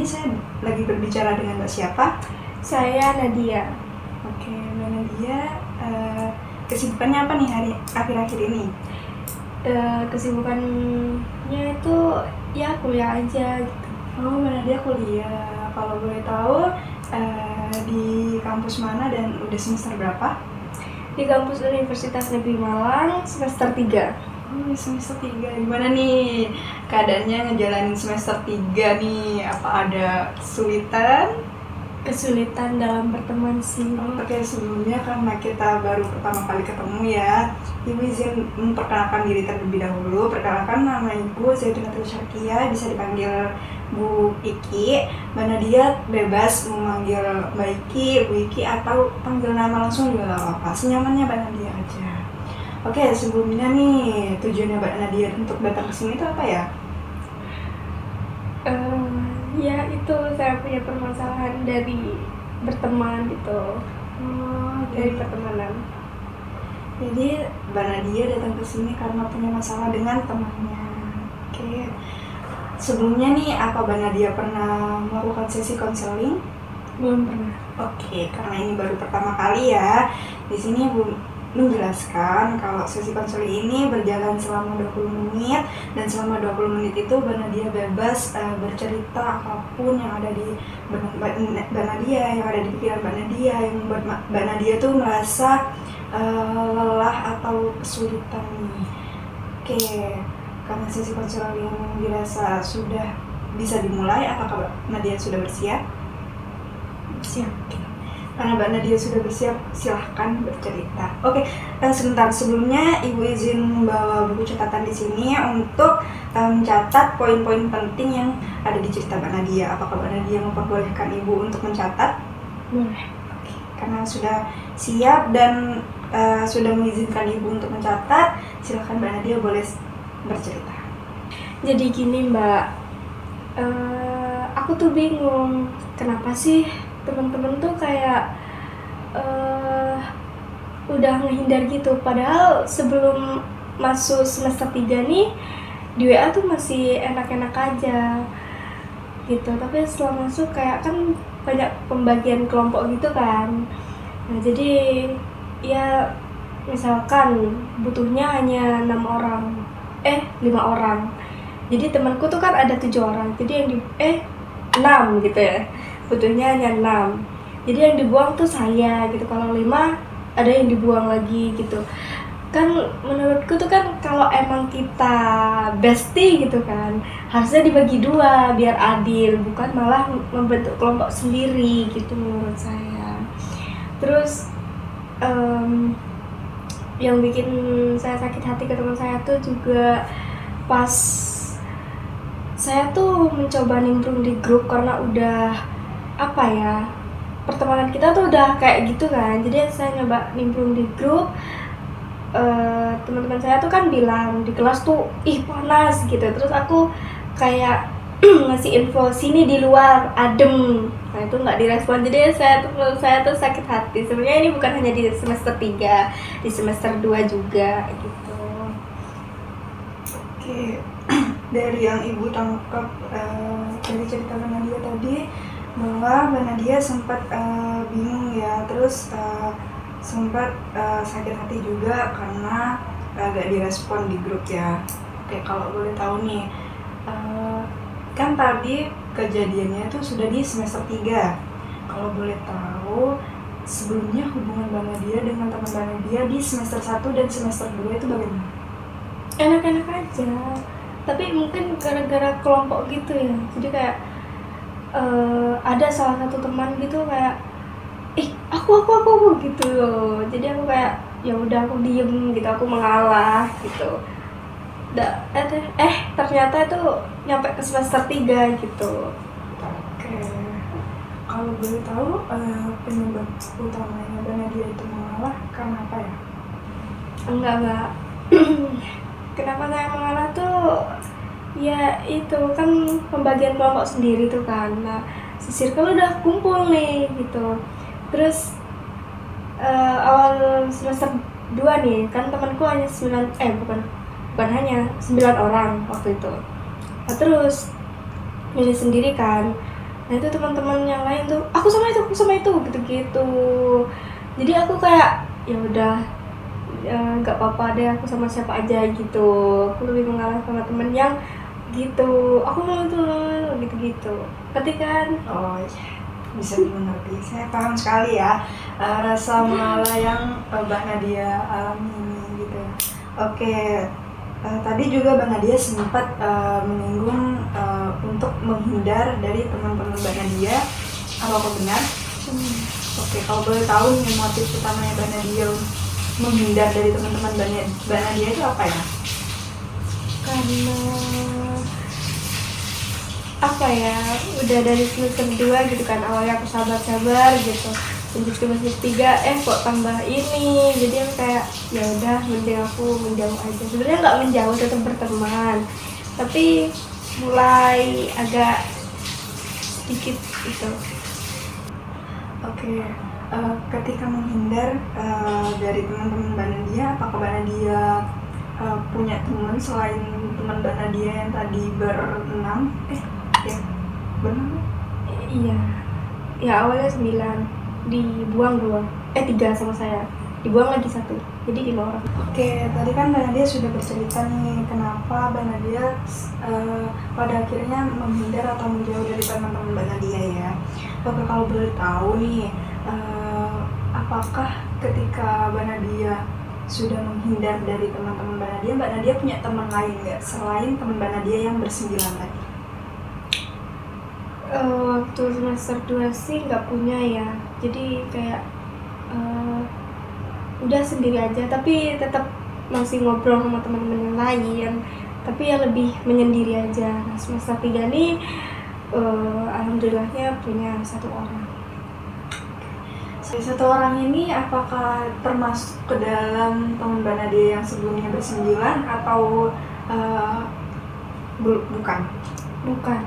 ini saya lagi berbicara dengan Mbak siapa? Saya Nadia. Oke, Mbak Nadia, kesibukannya apa nih akhir-akhir ini? Kesibukannya itu ya kuliah aja gitu. Oh, Mbak Nadia kuliah. Kalau boleh tahu di kampus mana dan udah semester berapa? Di kampus Universitas Negeri Malang semester 3. Oh, semester 3. Gimana nih keadaannya ngejalanin semester 3 nih? Apa ada Kesulitan dalam berteman sih. Oke, sebelumnya karena kita baru pertama kali ketemu ya, Ibu izin memperkenalkan diri terlebih dahulu. Perkenalkan, nama Ibu Zaitun Syarkia, bisa dipanggil Bu Iki. Mbak Nadia bebas memanggil Mbak Iki, Bu Iki, atau panggil nama langsung juga gak apa-apa, senyamannya Mbak Nadia aja. Oke, sebelumnya nih, tujuannya Mbak Nadia untuk datang ke sini itu apa ya? Ya itu saya punya permasalahan dari berteman gitu. Dari pertemanan. Jadi Mbak Nadia datang ke sini karena punya masalah dengan temannya. Oke. Sebelumnya nih, apa Mbak Nadia pernah melakukan sesi konseling? Belum pernah. Oke, karena ini baru pertama kali ya. Di sini Bu menjelaskan kalau sesi konseling ini berjalan selama 20 menit, dan selama 20 menit itu Mbak Nadia bebas bercerita apapun yang ada di Mbak Nadia, yang ada di pikiran Mbak Nadia, yang membuat Mbak Nadia tuh merasa lelah atau kesulitan nih. Oke, karena sesi konseling yang dirasa sudah bisa dimulai, apakah Mbak Nadia sudah bersiap? Siap. Karena Mbak Nadia sudah bersiap, silahkan bercerita. Oke, sebentar sebelumnya Ibu izin membawa buku catatan di sini untuk mencatat poin-poin penting yang ada di cerita Mbak Nadia. Apakah Mbak Nadia memperbolehkan Ibu untuk mencatat? Boleh. Oke, karena sudah siap dan sudah mengizinkan Ibu untuk mencatat, silahkan Mbak Nadia boleh bercerita. Jadi gini Mbak, aku tuh bingung kenapa sih teman-teman tuh kayak udah ngehindar gitu, padahal sebelum masuk semester 3 nih di WA tuh masih enak-enak aja gitu, tapi setelah masuk kayak kan banyak pembagian kelompok gitu kan. Nah jadi ya misalkan butuhnya hanya 5 orang, jadi temanku tuh kan ada 7 orang, jadi yang 6 gitu ya, butuhnya hanya 6, jadi yang dibuang tuh saya gitu. Kalau 5 ada yang dibuang lagi gitu kan. Menurutku tuh kan kalau emang kita bestie gitu kan, harusnya dibagi 2 biar adil, bukan malah membentuk kelompok sendiri gitu menurut saya. Terus yang bikin saya sakit hati ke teman saya tuh juga pas saya tuh mencoba nimbrung di grup, karena udah pertemanan kita tuh udah kayak gitu kan. Jadi saya nyoba nimbrung di grup, teman-teman saya tuh kan bilang di kelas tuh ih panas gitu, terus aku kayak ngasih info sini di luar adem, nah itu nggak direspon. Jadi saya tuh sakit hati. Sebenarnya ini bukan hanya di semester 3, di semester 2 juga gitu. Oke, dari yang Ibu tangkap dari cerita Mbak Nadia tadi, bahwa Mbak Nadia sempat bingung ya, terus sempat sakit hati juga karena gak direspon di grup ya. Oke, kalau boleh tahu nih, kan tadi kejadiannya itu sudah di semester 3. Kalau boleh tahu, sebelumnya hubungan Mbak Nadia dengan teman Mbak Nadia di semester 1 dan semester 2 itu bagaimana? Enak-enak aja, tapi mungkin gara-gara kelompok gitu ya, jadi kayak ada salah satu teman gitu kayak aku gitu loh. Jadi aku kayak ya udah, aku diem gitu, aku mengalah gitu. Ternyata itu nyampe ke semester 3 gitu. Oke, kalau boleh tahu penyebab utamanya Mbak Nadia itu mengalah karena apa ya? Enggak kenapa saya mengalah tuh ya itu kan pembagian kelompok sendiri tuh kan. Nah si circle udah kumpul nih gitu. Terus awal semester 2 nih kan temanku hanya 9 hanya 9 orang waktu itu. Nah terus milih sendiri kan, Nah itu teman-teman yang lain tuh, aku sama itu gitu-gitu. Jadi aku kayak ya udah, nggak apa-apa deh, aku sama siapa aja gitu. Aku lebih mengalah sama temen yang gitu, aku mau itu gitu-gitu. Ketika Oh iya, bisa dimengerti. Saya paham sekali ya rasa mengalah yang Mbak Nadia alami ini gitu. Oke, tadi juga Mbak Nadia sempat menyinggung untuk menghindar dari teman-teman Mbak Nadia. Apakah benar? Oke, kalau boleh tahu nih motif utamanya Mbak Nadia menghindar dari teman-teman Mbak Nadia itu apa ya? karena apa ya, udah dari semester 2 gitu kan, awalnya aku sabar gitu, lanjut ke semester 3 kok tambah ini, jadi aku kayak ya udah mending aku menjauh aja. Sebenarnya nggak menjauh, tetap berteman, tapi mulai agak sedikit gitu. Oke, ketika menghindar dari teman-teman Mbak Nadia, apakah Mbak Nadia punya teman selain teman Mbak Nadia yang tadi berenam? Ya, berenam? Iya, ya awalnya 9, dibuang 2, 3 sama saya, dibuang lagi 1, jadi 5 orang. Oke, tadi kan Mbak Nadia sudah bercerita nih kenapa Mbak Nadia pada akhirnya menghindar atau menjauh dari teman-teman Mbak Nadia ya. Oke, kalau boleh tahu nih, apakah ketika Mbak Nadia sudah menghindar dari teman-teman Mbak Nadia punya teman lain nggak selain teman Mbak Nadia yang bersembilan tadi? Waktu semester 2 sih nggak punya ya, jadi kayak udah sendiri aja, tapi tetap masih ngobrol sama teman-teman yang lain, tapi ya lebih menyendiri aja. Nah semester 3 nih alhamdulillahnya punya 1 orang. Satu orang ini apakah termasuk ke dalam teman Mbak Nadia yang sebelumnya bersembilan atau bukan? Bukan.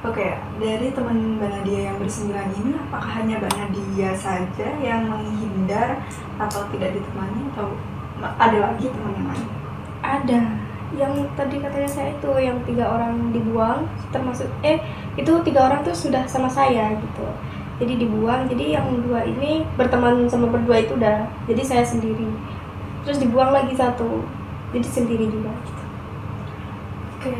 Oke, dari teman Mbak Nadia yang bersembilan ini, apakah hanya Mbak Nadia saja yang menghindar atau tidak ditemani, atau ada lagi teman yang lain? Ada, yang tadi katanya saya itu yang 3 orang dibuang, termasuk itu 3 orang tuh sudah sama saya gitu, jadi dibuang. Jadi yang 2 ini berteman sama berdua itu udah, jadi saya sendiri, terus dibuang lagi 1, jadi sendiri juga gitu. Oke,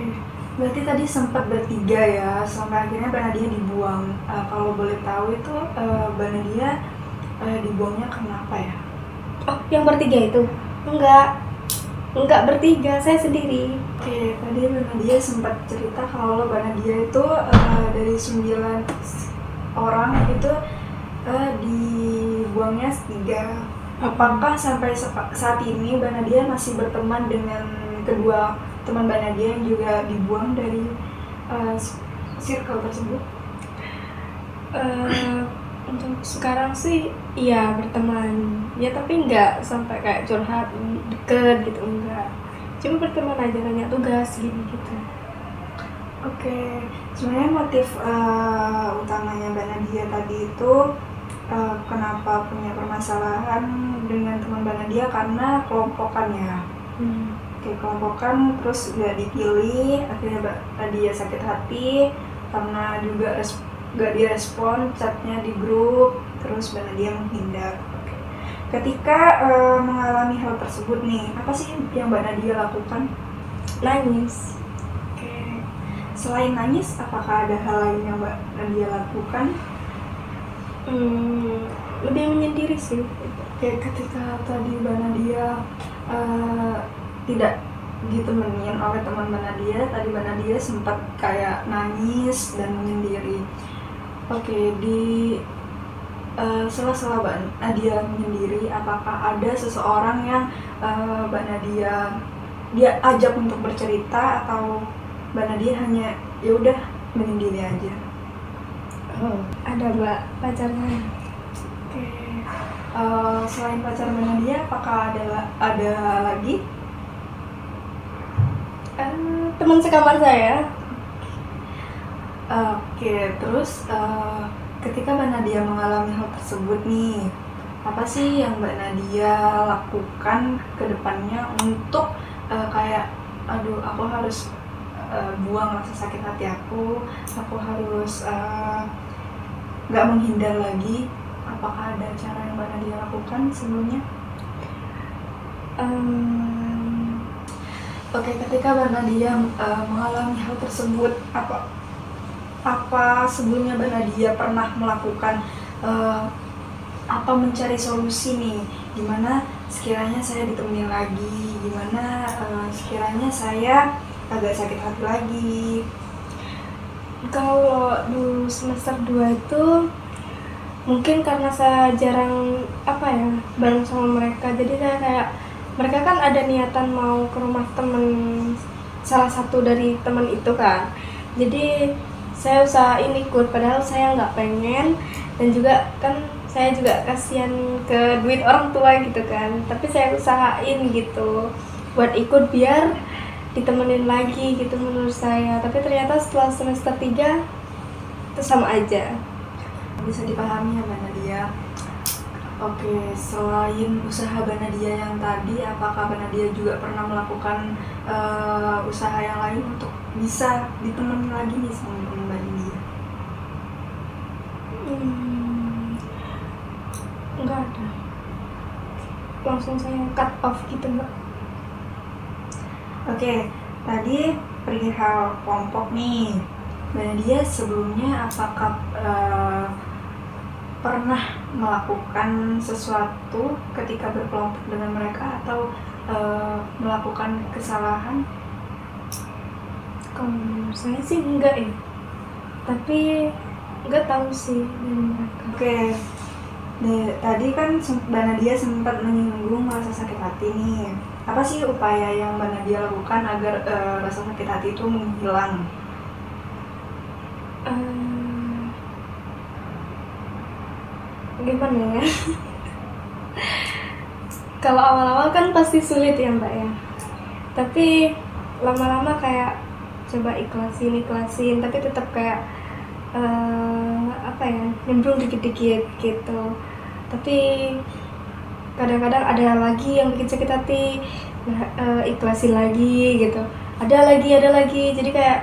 berarti tadi sempat bertiga ya, sampai akhirnya Mbak Nadia dibuang. Kalau boleh tahu itu Mbak Nadia dibuangnya kenapa ya? Oh, yang bertiga itu? Enggak bertiga, saya sendiri. Oke, tadi Mbak Nadia sempat cerita kalau Mbak Nadia itu dari 9 orang itu dibuangnya 3. Apakah sampai saat ini Mbak Nadia masih berteman dengan kedua teman Mbak Nadia yang juga dibuang dari circle tersebut? Untuk sekarang sih iya berteman ya, tapi nggak sampai kayak curhat deket gitu, enggak, cuma berteman aja, nanya tugas gitu. Oke, sebenarnya motif utamanya Mbak Nadia tadi itu kenapa punya permasalahan dengan teman Mbak Nadia karena kelompokan ya. Oke, kelompokan, terus nggak dipilih, akhirnya Mbak Nadia sakit hati karena juga nggak direspon chatnya di grup, terus Mbak Nadia menghindar. Oke. Ketika mengalami hal tersebut nih, apa sih yang Mbak Nadia lakukan? Nangis. Oke. Selain nangis, apakah ada hal lain yang Mbak Nadia lakukan? Lebih menyendiri sih. Kayak ketika tadi Mbak Nadia tidak ditemenin oleh teman Mbak Nadia, tadi Mbak Nadia sempat kayak nangis dan menyendiri. Oke, di sela-sela Mbak Nadia menyendiri, apakah ada seseorang yang Mbak Nadia dia ajak untuk bercerita, atau Mbak Nadia hanya ya udah menyendiri aja? Ada Mbak, pacarnya. Oke. Selain pacar Mbak Nadia, apakah ada lagi? Teman sekamar saya. Oke, terus ketika Mbak Nadia mengalami hal tersebut nih, apa sih yang Mbak Nadia lakukan ke depannya untuk kayak, aduh aku harus buang rasa sakit hati aku harus nggak menghindar lagi. Apakah ada cara yang Mbak Nadia lakukan sebelumnya? Oke, ketika Mbak Nadia mengalami hal tersebut, apa sebelumnya Mbak Nadia pernah melakukan mencari solusi nih, gimana sekiranya saya ditemenin lagi, gimana sekiranya saya agak sakit hati lagi? Kalau dulu semester 2 itu mungkin karena saya jarang bareng sama mereka, jadi saya kayak mereka kan ada niatan mau ke rumah temen, salah satu dari teman itu kan, jadi saya usahain ikut padahal saya nggak pengen, dan juga kan saya juga kasihan ke duit orang tua gitu kan, tapi saya usahain gitu buat ikut biar ditemenin lagi gitu menurut saya. Tapi ternyata setelah semester 3 itu sama aja. Bisa dipahami ya Mbak Nadia. Oke, selain usaha Mbak Nadia yang tadi, apakah Mbak Nadia juga pernah melakukan usaha yang lain untuk bisa ditemenin lagi nih sama teman Mbak Nadia? Enggak ada, langsung saya cut off gitu Mbak. Oke, tadi perihal kelompok nih, Mbak Nadia sebelumnya apakah pernah melakukan sesuatu ketika berkelompok dengan mereka atau melakukan kesalahan? Kalau menurut saya sih enggak ya, tapi enggak tahu sih dari mereka. Oke, tadi kan Mbak Nadia sempat menyinggung rasa sakit hati nih. Apa sih upaya yang Mbak Nadia lakukan agar rasa sakit hati itu menghilang? Gimana ya? Kalau awal-awal kan pasti sulit ya Mbak ya, tapi lama-lama kayak coba ikhlasin, tapi tetap kayak nyemplung dikit-dikit gitu. Tapi kadang-kadang ada lagi yang bikin sakit hati, ikhlasin lagi gitu, ada lagi, jadi kayak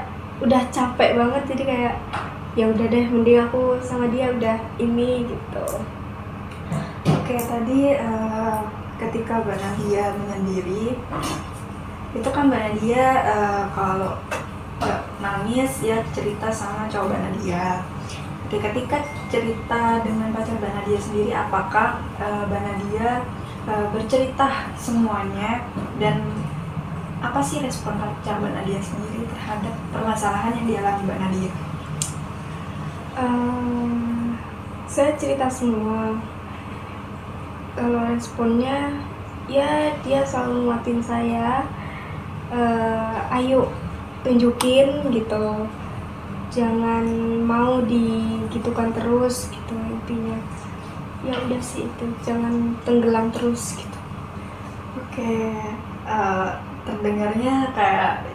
udah capek banget, jadi kayak ya udah deh, mending aku sama dia udah ini gitu. Oke, tadi ketika Mbak Nadia menyendiri, itu kan Mbak Nadia kalau nangis ya cerita sama cowok Mbak Nadia. Ketika cerita dengan pacar Mbak Nadia sendiri, apakah Mbak Nadia bercerita semuanya, dan apa sih respon pacar Mbak Nadia sendiri terhadap permasalahan yang dialami Mbak Nadia? Saya cerita semua. Kalau responnya ya dia selalu nguatin saya, ayo tunjukin gitu, jangan mau digitukan terus gitu, intinya ya udah sih itu, jangan tenggelam terus gitu. Oke, terdengarnya kayak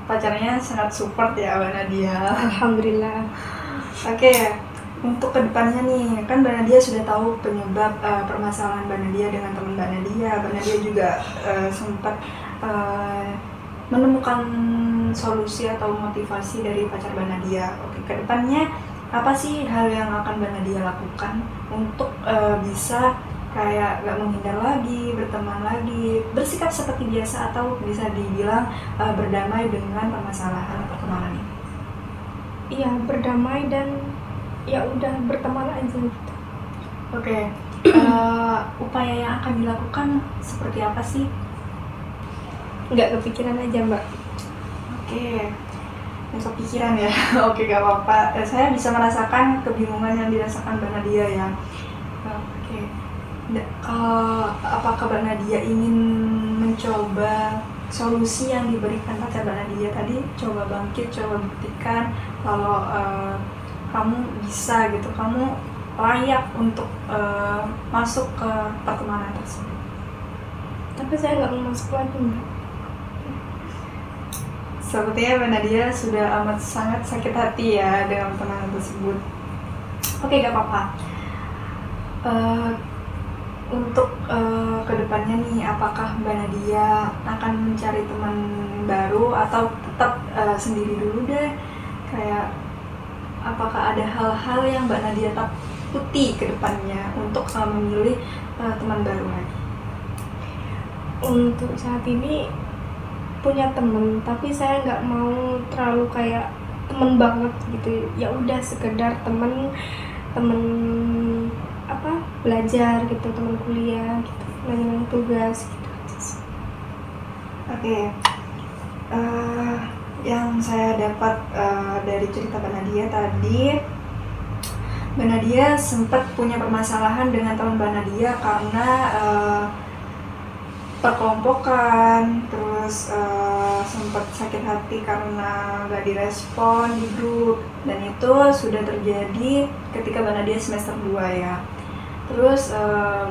pacarnya sangat support ya Mbak Nadia. Alhamdulillah. Oke, untuk kedepannya nih, kan Mbak Nadia sudah tahu penyebab permasalahan Mbak Nadia dengan teman Mbak Nadia. Mbak Nadia juga sempat menemukan solusi atau motivasi dari pacar Mbak Nadia. Oke, kedepannya apa sih hal yang akan Mbak Nadia lakukan untuk bisa kayak gak menghindar lagi, berteman lagi, bersikap seperti biasa, atau bisa dibilang berdamai dengan permasalahan pertemanan ini? Iya, berdamai dan ya udah berteman aja gitu. Oke, upaya yang akan dilakukan seperti apa sih? Nggak kepikiran aja Mbak. Oke, nggak kepikiran ya. Oke, gak apa-apa. Saya bisa merasakan kebingungan yang dirasakan Mbak Nadia ya. Oke, apakah Mbak Nadia ingin mencoba solusi yang diberikan pacar Mbak Nadia tadi? Coba bangkit, coba buktikan kalau kamu bisa gitu, kamu layak untuk masuk ke pertemanan tersebut. Tapi saya nggak mau masuk lagi Mbak. Sepertinya Mbak Nadia sudah amat sangat sakit hati ya dengan pertemanan tersebut. Oke, gak apa-apa. untuk kedepannya nih, apakah Mbak Nadia akan mencari teman baru atau tetap sendiri dulu deh? Kayak apakah ada hal-hal yang Mbak Nadia takuti kedepannya untuk memilih teman baru lagi? Untuk saat ini punya temen, tapi saya nggak mau terlalu kayak temen banget gitu. Ya udah sekedar temen apa, belajar gitu, temen kuliah gitu, nanya tugas gitu aja sih. Oke. Yang saya dapat dari cerita Mbak Nadia tadi, Mbak Nadia sempat punya permasalahan dengan teman Mbak Nadia karena perkelompokan, terus sempat sakit hati karena gak direspon di grup, dan itu sudah terjadi ketika Mbak Nadia semester 2 ya. Terus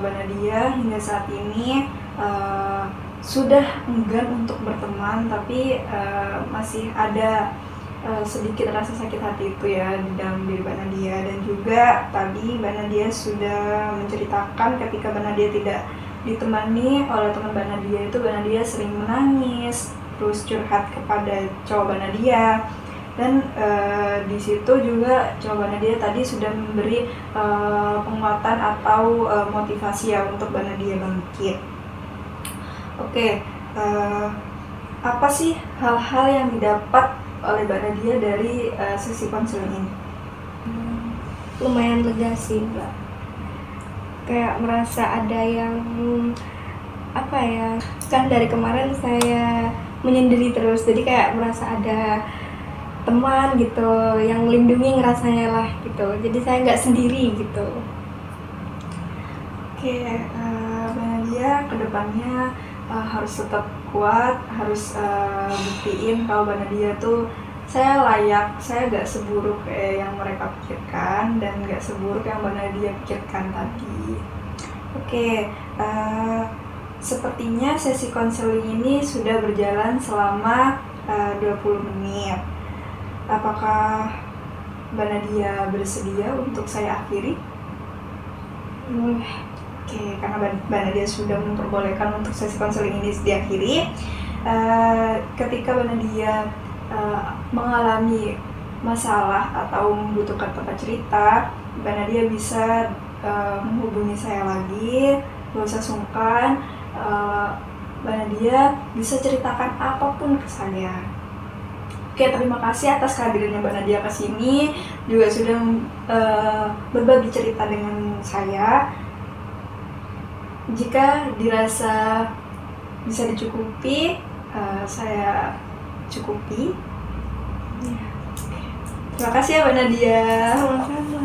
Mbak Nadia hingga saat ini sudah enggan untuk berteman, tapi masih ada sedikit rasa sakit hati itu ya di dalam diri Mbak Nadia. Dan juga tadi Mbak Nadia sudah menceritakan ketika Mbak Nadia tidak ditemani oleh teman Mbak Nadia itu, Mbak Nadia sering menangis, terus curhat kepada cowok Mbak Nadia. Dan di situ juga cowok Mbak Nadia tadi sudah memberi penguatan atau motivasi ya untuk Mbak Nadia bangkit. Oke, apa sih hal-hal yang didapat oleh Mbak Nadia dari sesi konseling ini? Lumayan lega sih Mbak, kayak merasa ada yang apa ya, kan dari kemarin saya menyendiri terus, jadi kayak merasa ada teman gitu yang melindungi ngerasanya lah gitu, jadi saya nggak sendiri gitu. Oke, Mbak Nadia kedepannya harus tetap kuat, harus buktiin kalau Mbak Nadia tuh saya layak, saya gak seburuk kayak yang mereka pikirkan dan gak seburuk yang Mbak Nadia pikirkan tadi. Oke, sepertinya sesi konseling ini sudah berjalan selama 20 menit. Apakah Mbak Nadia bersedia untuk saya akhiri? Oke, karena Mbak Nadia sudah memperbolehkan untuk sesi konseling ini diakhiri. Ketika Mbak Nadia mengalami masalah atau membutuhkan tempat cerita, Mbak Nadia bisa menghubungi saya lagi, gak usah sungkan. Mbak Nadia bisa ceritakan apapun ke saya. Oke, terima kasih atas kehadirannya Mbak Nadia ke sini, juga sudah berbagi cerita dengan saya. Jika dirasa bisa dicukupi, saya cukupi. Terima kasih ya Mbak Nadia. Sama-sama.